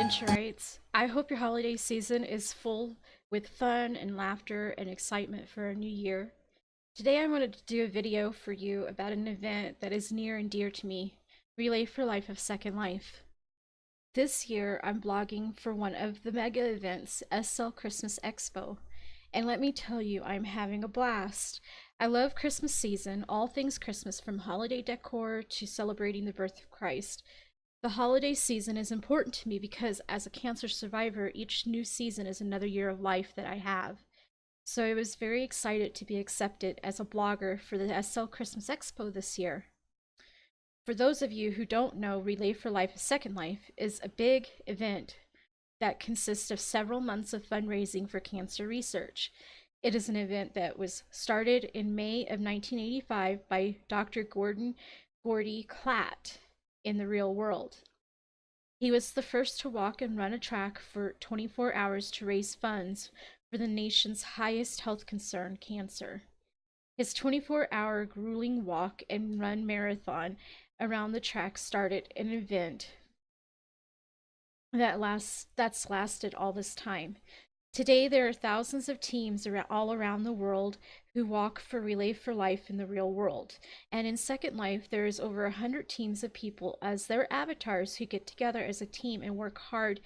adventurites. I hope your holiday season is full with fun and laughter and excitement for a new year. Today I wanted to do a video for you about an event that is near and dear to me, Relay for Life of Second Life. This year I'm blogging for one of the mega events, SL Christmas Expo, and let me tell you, I'm having a blast. I love Christmas season, all things Christmas, from holiday decor to celebrating the birth of Christ. The holiday season is important to me because as a cancer survivor, each new season is another year of life that I have. So I was very excited to be accepted as a blogger for the SL Christmas Expo this year. For those of you who don't know, Relay for Life of Second Life is a big event that consists of several months of fundraising for cancer research. It is an event that was started in May of 1985 by Dr. Gordon Gordy Klatt in the real world. He was the first to walk and run a track for 24 hours to raise funds for the nation's highest health concern, cancer. His 24-hour grueling walk and run marathon around the track started an event that's lasted all this time. Today, there are thousands of teams all around the world who walk for Relay for Life in the real world. And in Second Life, there is over 100 teams of people as their avatars who get together as a team and work hard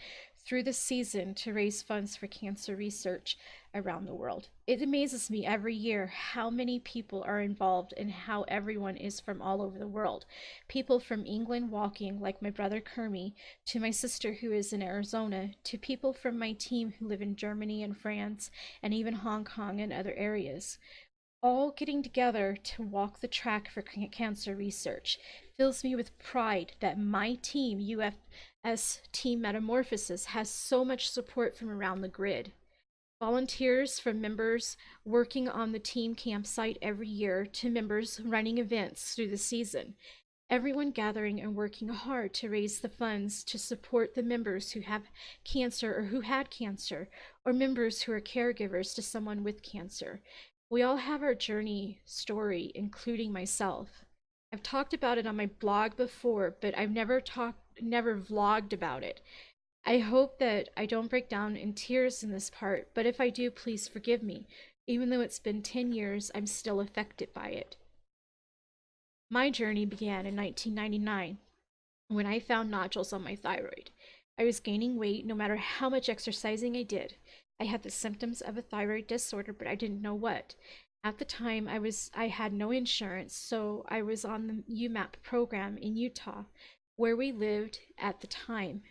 through the season to raise funds for cancer research around the world. It amazes me every year how many people are involved and how everyone is from all over the world. People from England walking, like my brother Kermie, to my sister who is in Arizona, to people from my team who live in Germany and France and even Hong Kong and other areas, all getting together to walk the track for cancer research. Fills me with pride that my team, UFS Team Metamorphosis, has so much support from around the grid. Volunteers from members working on the team campsite every year to members running events through the season. Everyone gathering and working hard to raise the funds to support the members who have cancer or who had cancer, or members who are caregivers to someone with cancer. We all have our journey story, including myself. I've talked about it on my blog before, but I've never vlogged about it. I hope that I don't break down in tears in this part, but if I do, please forgive me. Even though it's been 10 years, I'm still affected by it. My journey began in 1999 when I found nodules on my thyroid. I was gaining weight no matter how much exercising I did. I had the symptoms of a thyroid disorder, but I didn't know what. At the time, I had no insurance, so I was on the UMAP program in Utah, where we lived at the time.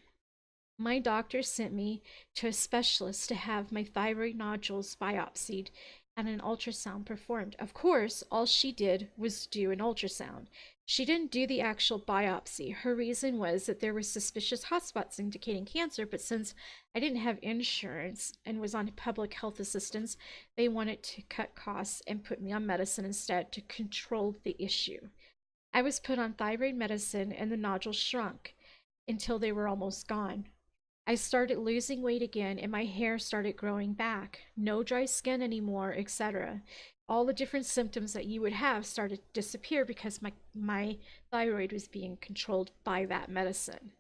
My doctor sent me to a specialist to have my thyroid nodules biopsied and an ultrasound performed. Of course, all she did was do an ultrasound. She didn't do the actual biopsy. Her reason was that there were suspicious hotspots indicating cancer, but since I didn't have insurance and was on public health assistance, they wanted to cut costs and put me on medicine instead to control the issue. I was put on thyroid medicine and the nodules shrunk until they were almost gone. I started losing weight again and my hair started growing back. No dry skin anymore, etc. All the different symptoms that you would have started to disappear because my thyroid was being controlled by that medicine.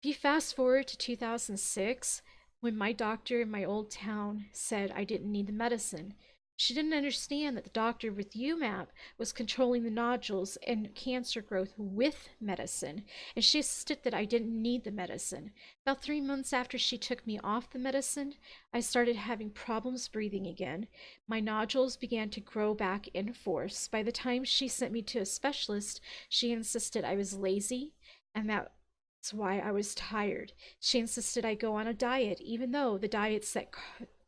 If you fast forward to 2006, when my doctor in my old town said I didn't need the medicine, she didn't understand that the doctor with UMAP was controlling the nodules and cancer growth with medicine, and she insisted that I didn't need the medicine. About 3 months after she took me off the medicine, I started having problems breathing again. My nodules began to grow back in force. By the time she sent me to a specialist, she insisted I was lazy, and that's why I was tired. She insisted I go on a diet, even though the diets that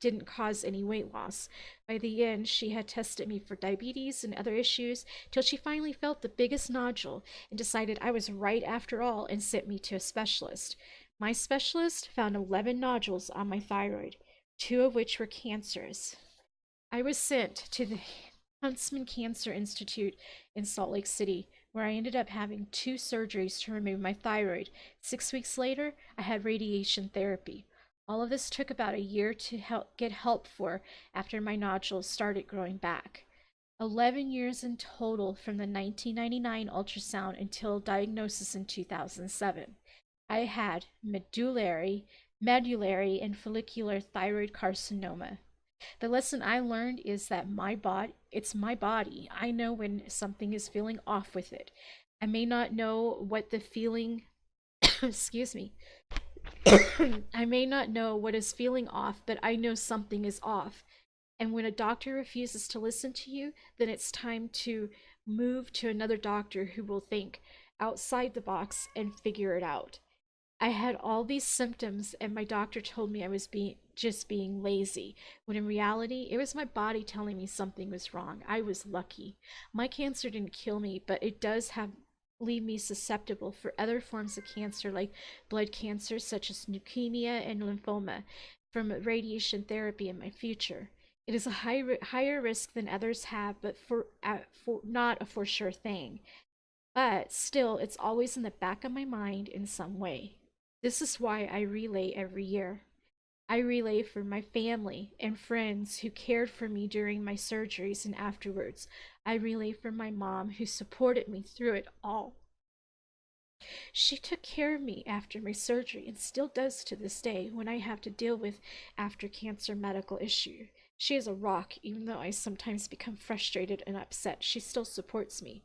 didn't cause any weight loss. By the end, she had tested me for diabetes and other issues till she finally felt the biggest nodule and decided I was right after all and sent me to a specialist. My specialist found 11 nodules on my thyroid, 2 of which were cancerous. I was sent to the Huntsman Cancer Institute in Salt Lake City, where I ended up having 2 surgeries to remove my thyroid. 6 weeks later, I had radiation therapy. All of this took about a year to get help for after my nodules started growing back. 11 years in total from the 1999 ultrasound until diagnosis in 2007. I had medullary and follicular thyroid carcinoma. The lesson I learned is that it's my body. I know when something is feeling off with it. I may not know what the feeling, excuse me, I may not know what is feeling off, but I know something is off. And when a doctor refuses to listen to you, then it's time to move to another doctor who will think outside the box and figure it out. I had all these symptoms, and my doctor told me I was being lazy, when in reality, it was my body telling me something was wrong. I was lucky. My cancer didn't kill me, but it does have leave me susceptible for other forms of cancer like blood cancer such as leukemia and lymphoma from radiation therapy in my future. It is a higher risk than others have, but for not a for sure thing. But still, it's always in the back of my mind in some way. This is why I relay every year. I relay for my family and friends who cared for me during my surgeries and afterwards. I relay for my mom who supported me through it all. She took care of me after my surgery and still does to this day when I have to deal with after cancer medical issue. She is a rock, even though I sometimes become frustrated and upset. She still supports me.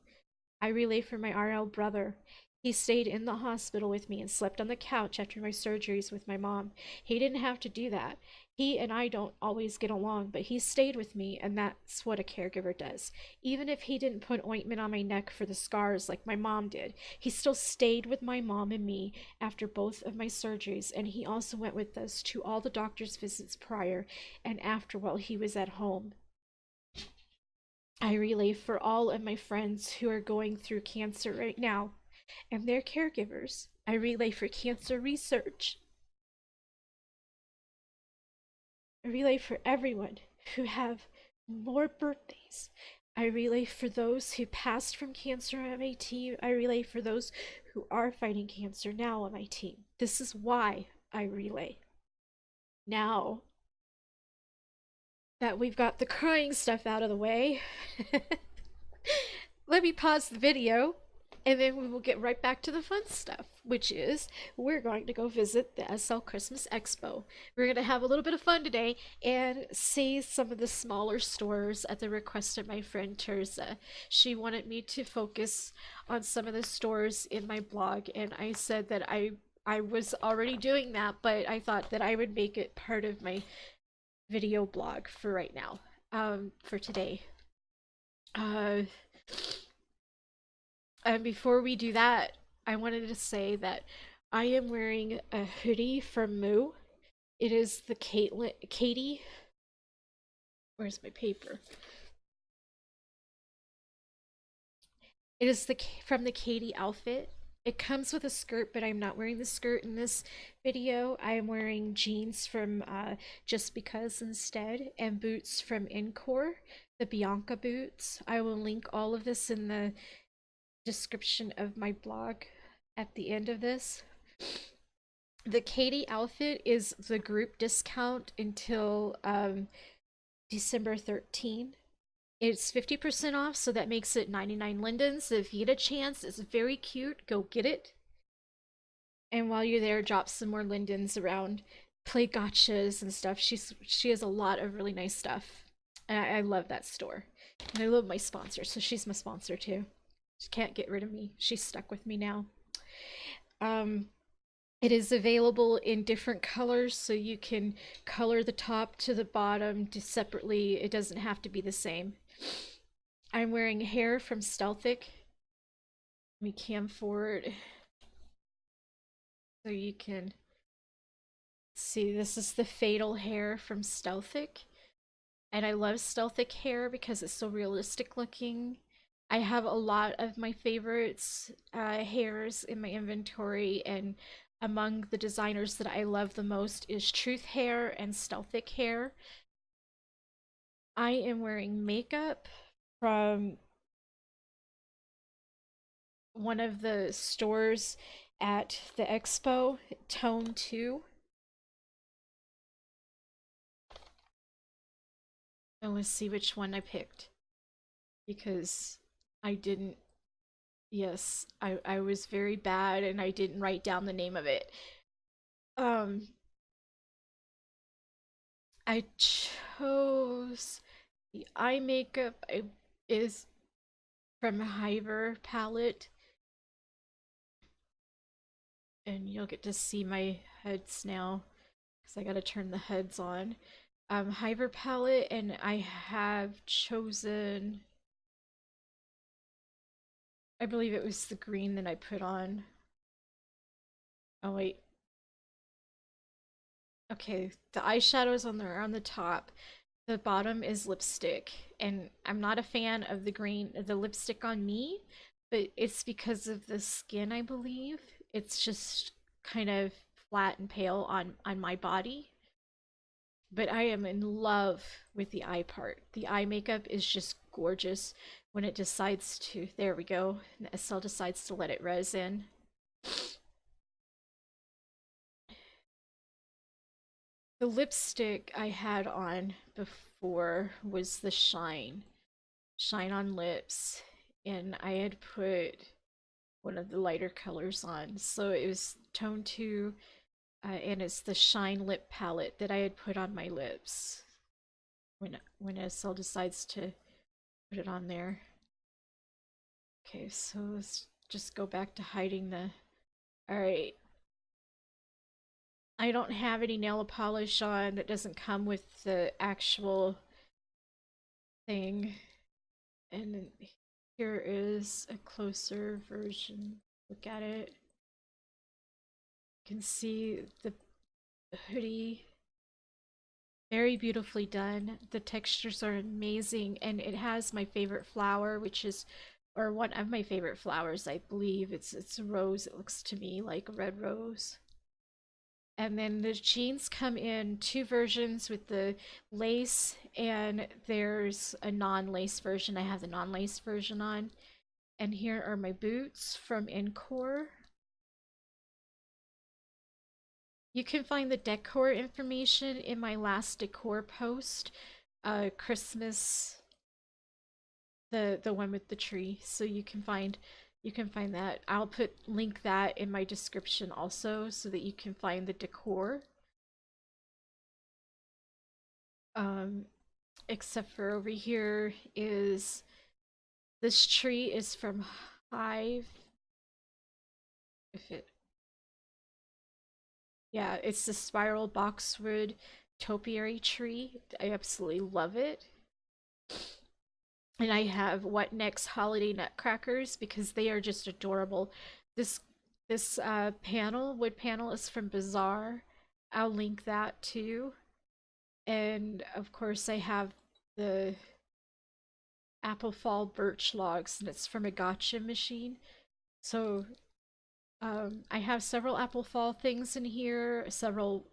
I relay for my RL brother. He stayed in the hospital with me and slept on the couch after my surgeries with my mom. He didn't have to do that. He and I don't always get along, but he stayed with me, and that's what a caregiver does. Even if he didn't put ointment on my neck for the scars like my mom did, he still stayed with my mom and me after both of my surgeries, and he also went with us to all the doctor's visits prior and after while he was at home. I relay for all of my friends who are going through cancer right now and their caregivers. I relay for cancer research. I relay for everyone who have more birthdays. I relay for those who passed from cancer on my team. I relay for those who are fighting cancer now on my team. This is why I relay. Now that we've got the crying stuff out of the way, let me pause the video and then we will get right back to the fun stuff, which is we're going to go visit the SL Christmas Expo. We're going to have a little bit of fun today and see some of the smaller stores at the request of my friend Terza. She wanted me to focus on some of the stores in my blog, and I said that I was already doing that, but I thought that I would make it part of my video blog for right now, for today. Uh, And before we do that, I wanted to say that I am wearing a hoodie from Moo. It is the Katie. Where's my paper? It is from the Katie outfit. It comes with a skirt, but I'm not wearing the skirt in this video. I am wearing jeans from Just Because instead, and boots from Encore, the Bianca boots. I will link all of this in the description of my blog at the end of this. The Katie outfit is the group discount until December 13. It's 50% off, so that makes it 99 lindens. So if you get a chance, it's very cute. Go get it. And while you're there, drop some more lindens around. Play gotchas and stuff. She has a lot of really nice stuff. And I love that store. And I love my sponsor, so she's my sponsor too. She can't get rid of me. She's stuck with me now. Um, It is available in different colors, so you can color the top to the bottom separately. It doesn't have to be the same. I'm wearing hair from Stealthic. Let me cam forward so you can see. This is the Fatal hair from Stealthic. And I love Stealthic hair because it's so realistic looking. I have a lot of my favorites hairs in my inventory, and among the designers that I love the most is Truth Hair and Stealthic Hair. I am wearing makeup from one of the stores at the expo, Tone 2. And let's see which one I picked because I didn't Yes, I was very bad and I didn't write down the name of it. Um, I chose the eye makeup is from Hyver palette, and you'll get to see my heads now because I gotta turn the heads on. Hyver palette, and I have chosen, I believe it was the green that I put on. Oh wait, okay, the eyeshadows on the top. The bottom is lipstick, and I'm not a fan of the green, the lipstick on me, but it's because of the skin, I believe. It's just kind of flat and pale on my body. But I am in love with the eye part. The eye makeup is just gorgeous when it decides to, there we go, the SL decides to let it res in. The lipstick I had on before was the Shine on Lips, and I had put one of the lighter colors on. So it was tone 2, and it's the Shine Lip palette that I had put on my lips when SL decides to put it on there. Okay, so let's just go back to hiding the... Alright. I don't have any nail polish on that doesn't come with the actual thing. And here is a closer version. Look at it. You can see the hoodie. Very beautifully done. The textures are amazing, and it has my favorite flower, which is, or one of my favorite flowers, I believe. It's a rose. It looks to me like a red rose. And then the jeans come in two versions with the lace, and there's a non-lace version. I have the non-lace version on. And here are my boots from Encore. You can find the decor information in my last decor post, Christmas, the one with the tree. So you can find that. I'll link that in my description also so that you can find the decor. Um, except for over here is this tree is from Hive. If it Yeah, it's the spiral boxwood topiary tree. I absolutely love it. And I have What Next holiday nutcrackers because they are just adorable. This this wood panel is from Bazaar. I'll link that too. And of course I have the apple fall birch logs, and it's from a gotcha machine. So I have several apple fall things in here, several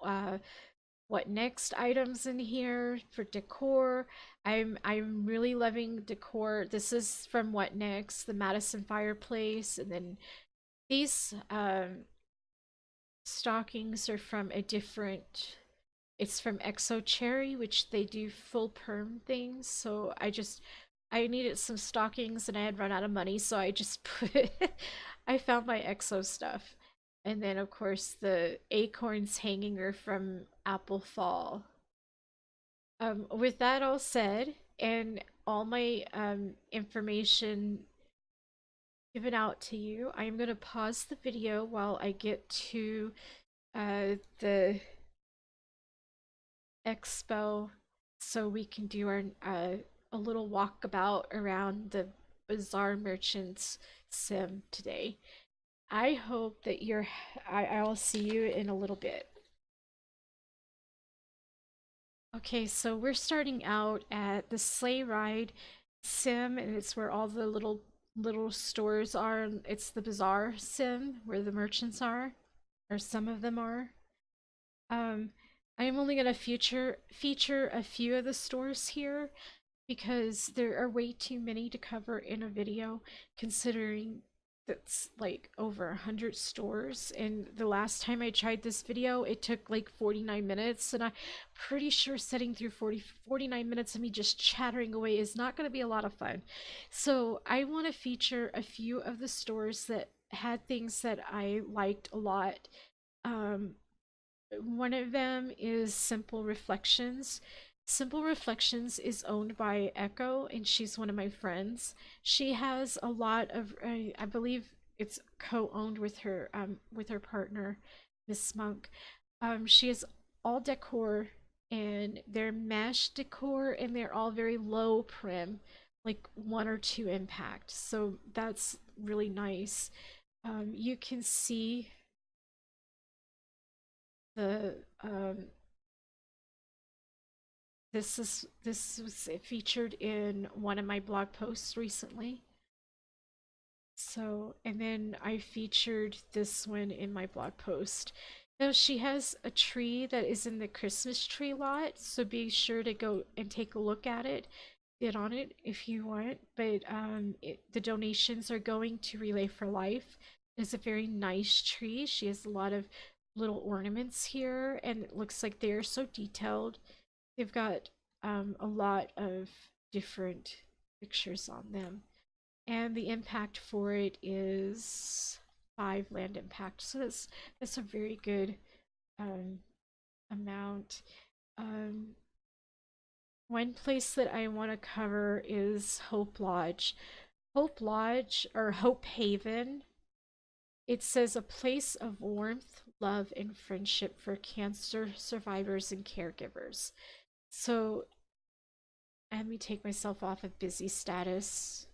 What Next items in here for decor. I'm really loving decor. This is from What Next, the Madison fireplace, and then these stockings are from a different, it's from Exo Cherry, which they do full perm things. So I needed some stockings and I had run out of money, so I just put I found my Exo stuff. And then of course the acorns hanging are from Apple Fall. With that all said, and all my information given out to you, I'm going to pause the video while I get to the expo so we can do our a little walkabout around the Bazaar Merchants sim today. I hope that I'll see you in a little bit. Okay, so we're starting out at the sleigh ride sim, and it's where all the little stores are. It's the bazaar sim where the merchants are, or some of them are. Um, I'm only gonna feature a few of the stores here because there are way too many to cover in a video, considering that's like over 100 stores, and the last time I tried this video it took like 49 minutes, and I'm pretty sure sitting through 49 minutes of me just chattering away is not going to be a lot of fun. So I want to feature a few of the stores that had things that I liked a lot. um, One of them is Simple Reflections. Simple Reflections is owned by Echo, and she's one of my friends. She has a lot of, I believe it's co-owned with her partner, Miss Monk. She has all decor, and they're mesh decor, and they're all very low prim, like one or two impact. So that's really nice. You can see the this was featured in one of my blog posts recently. So, and then I featured this one in my blog post. Now she has a tree that is in the Christmas tree lot, so be sure to go and take a look at it, bid on it if you want. But the donations are going to Relay for Life. It's a very nice tree. She has a lot of little ornaments here, and it looks like they're so detailed. They've got a lot of different pictures on them. And the impact for it is 5 land impact. So that's a very good um, amount. Um, One place that I want to cover is Hope Lodge. Hope Lodge, or Hope Haven, it says a place of warmth, love, and friendship for cancer survivors and caregivers. So let me take myself off of busy status.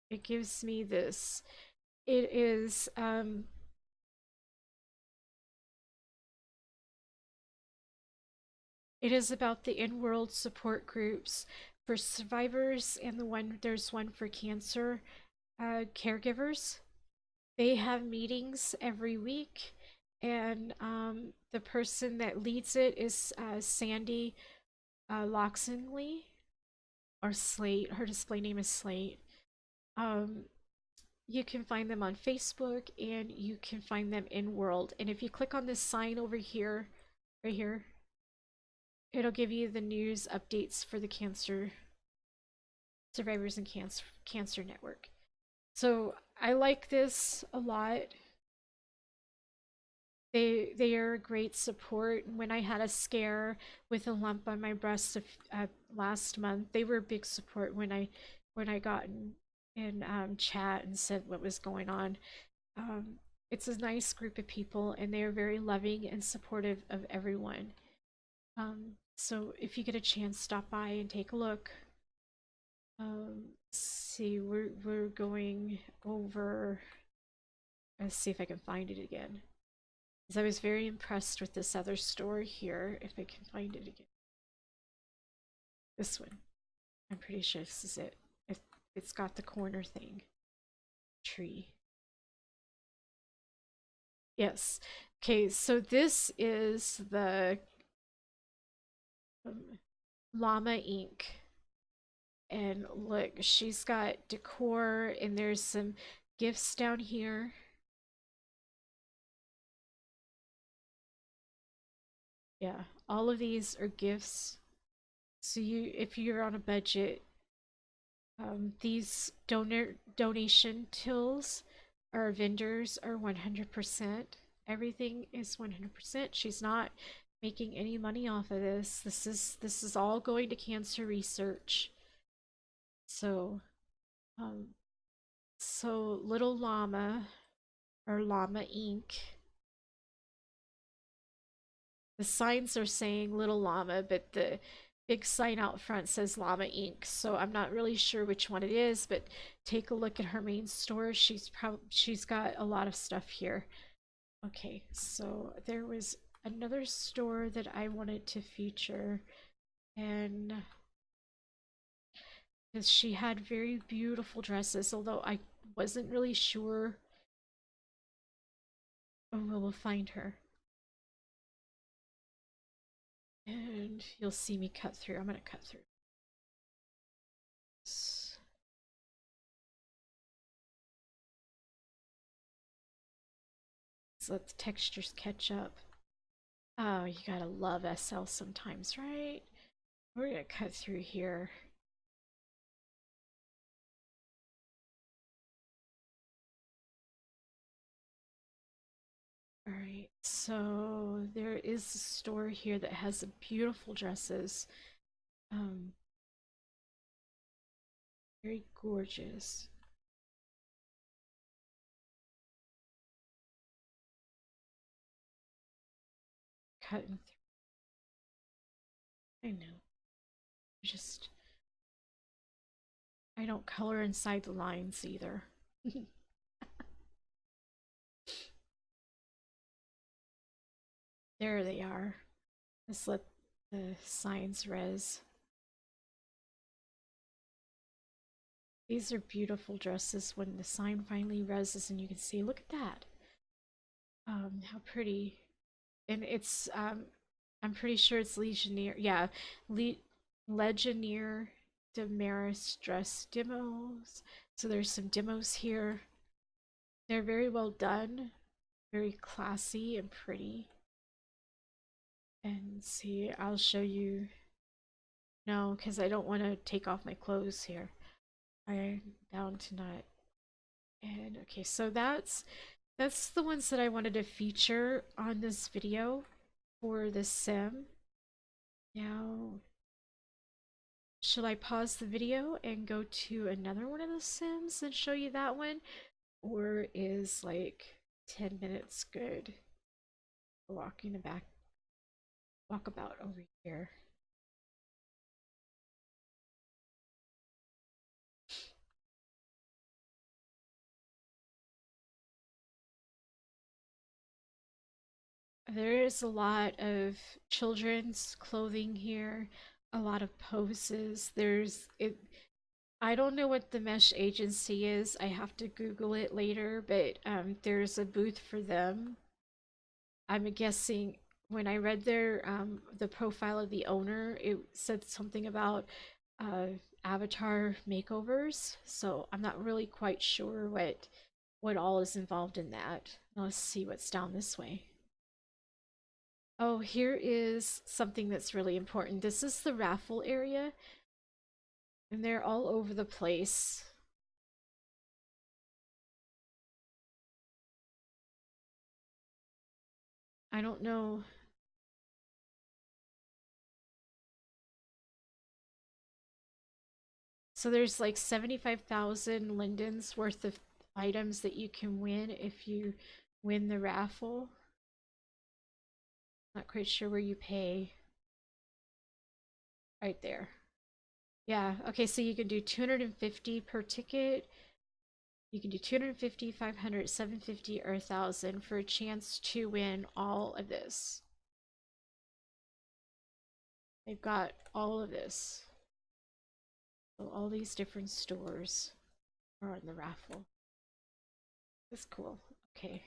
It gives me this. It is it is about the in-world support groups for survivors, and there's one for cancer caregivers. They have meetings every week, and the person that leads it is Sandy Loxenley, or Slate. Her display name is Slate. Um, you can find them on Facebook, and you can find them in World. And if you click on this sign over here, right here, it'll give you the news updates for the cancer survivors and cancer network. So I like this a lot. They are a great support. When I had a scare with a lump on my breast last month, they were a big support when I got in chat and said what was going on. It's a nice group of people, and they are very loving and supportive of everyone. So if you get a chance, stop by and take a look. Let's see, we're going over. Let's see if I can find it again. Because I was very impressed with this other store here. If I can find it again. This one. I'm pretty sure this is it. It's got the corner thing. Tree. Yes. Okay, so this is the Llama ink. And look, she's got decor, and there's some gifts down here. Yeah, all of these are gifts. So if you're on a budget, these donation tills, our vendors are 100%. Everything is 100%. She's not making any money off of this. This is all going to cancer research. So, um, so Little Llama, or Llama Ink. The signs are saying Little Llama, but the big sign out front says Llama Ink. So I'm not really sure which one it is, but take a look at her main store. She's got a lot of stuff here. Okay, so there was another store that I wanted to feature, and because she had very beautiful dresses, although I wasn't really sure. Oh, we'll find her. And you'll see me cut through. I'm gonna cut through. Just let the textures catch up. Oh, you gotta love SL sometimes, right? We're gonna cut through here. All right, so there is a store here that has some beautiful dresses. Um, very gorgeous. Cutting through. I know. Just, I don't color inside the lines either. There they are. Let's let the signs res. These are beautiful dresses when the sign finally reses and you can see, look at that. How pretty. And it's, I'm pretty sure it's Legionnaire. Yeah, Le Legionnaire Damaris dress demos. So there's some demos here. They're very well done, very classy and pretty. And see, I'll show you. No, because I don't want to take off my clothes here. I'm down to not. And okay, so that's the ones that I wanted to feature on this video for this sim. Now, should I pause the video and go to another one of the sims and show you that one? Or is like 10 minutes good? Walking back, walk about over here. There is a lot of children's clothing here, a lot of poses. There's it. I don't know what the mesh agency is. I have to Google it later, but there's a booth for them. I'm guessing when I read their the profile of the owner, it said something about uh, avatar makeovers. So I'm not really quite sure what all is involved in that. Let's see what's down this way. Oh, here is something that's really important. This is the raffle area, and they're all over the place. I don't know. So there's like 75,000 lindens worth of items that you can win if you win the raffle. Not quite sure where you pay. Right there. Yeah, okay, so you can do 250 per ticket. You can do 250, 500, 750, or 1,000 for a chance to win all of this. They've got all of this. So all these different stores are on the raffle. That's cool. Okay.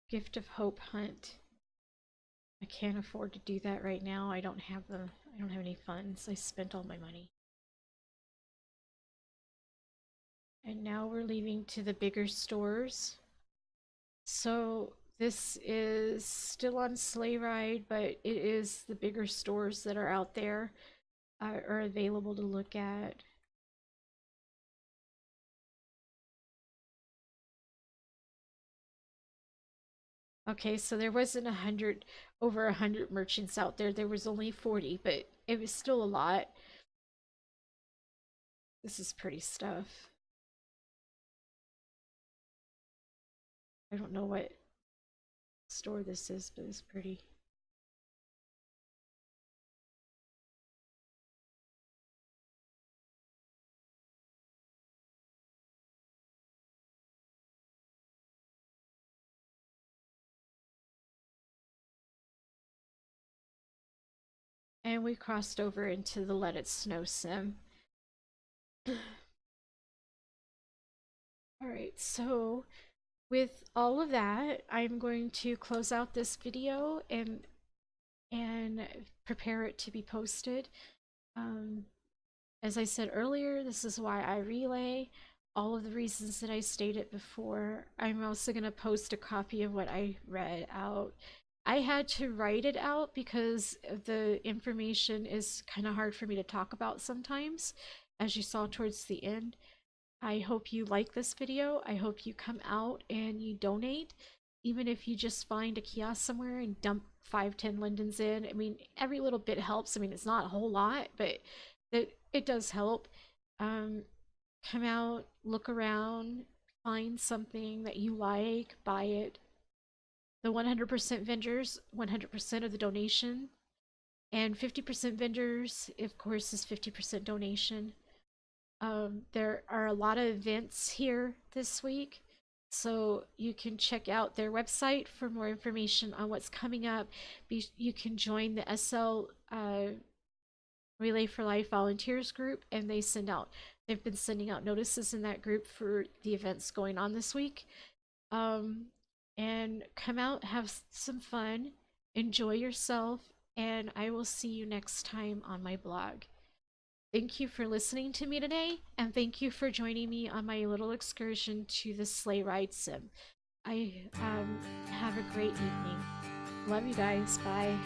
Gift of Hope hunt. I can't afford to do that right now. I don't have any funds. I spent all my money. And now we're leaving to the bigger stores. So this is still on Sleigh Ride, but it is the bigger stores that are out there are available to look at. Okay, so there wasn't over 100 merchants out there. There was only 40, but it was still a lot. This is pretty stuff. I don't know what store this is, but it's pretty. And we crossed over into the Let It Snow sim. All right, so with all of that, I'm going to close out this video and prepare it to be posted. Um, as I said earlier, this is why I relay all of the reasons that I stated before. I'm also going to post a copy of what I read out. I had to write it out because the information is kind of hard for me to talk about sometimes, as you saw towards the end. I hope you like this video. I hope you come out and you donate, even if you just find a kiosk somewhere and dump 5, 10 lindens in. I mean, every little bit helps. I mean, it's not a whole lot, but it does help. Um, Come out, look around, find something that you like, buy it. The 100% vendors, 100% of the donation, and 50% vendors, of course, is 50% donation. There are a lot of events here this week, so you can check out their website for more information on what's coming up. You can join the SL Relay for Life volunteers group, and they've been sending out notices in that group for the events going on this week. Um, and come out, have some fun, enjoy yourself, and I will see you next time on my blog. Thank you for listening to me today, and thank you for joining me on my little excursion to the sleigh ride sim. I have a great evening. Love you guys. Bye.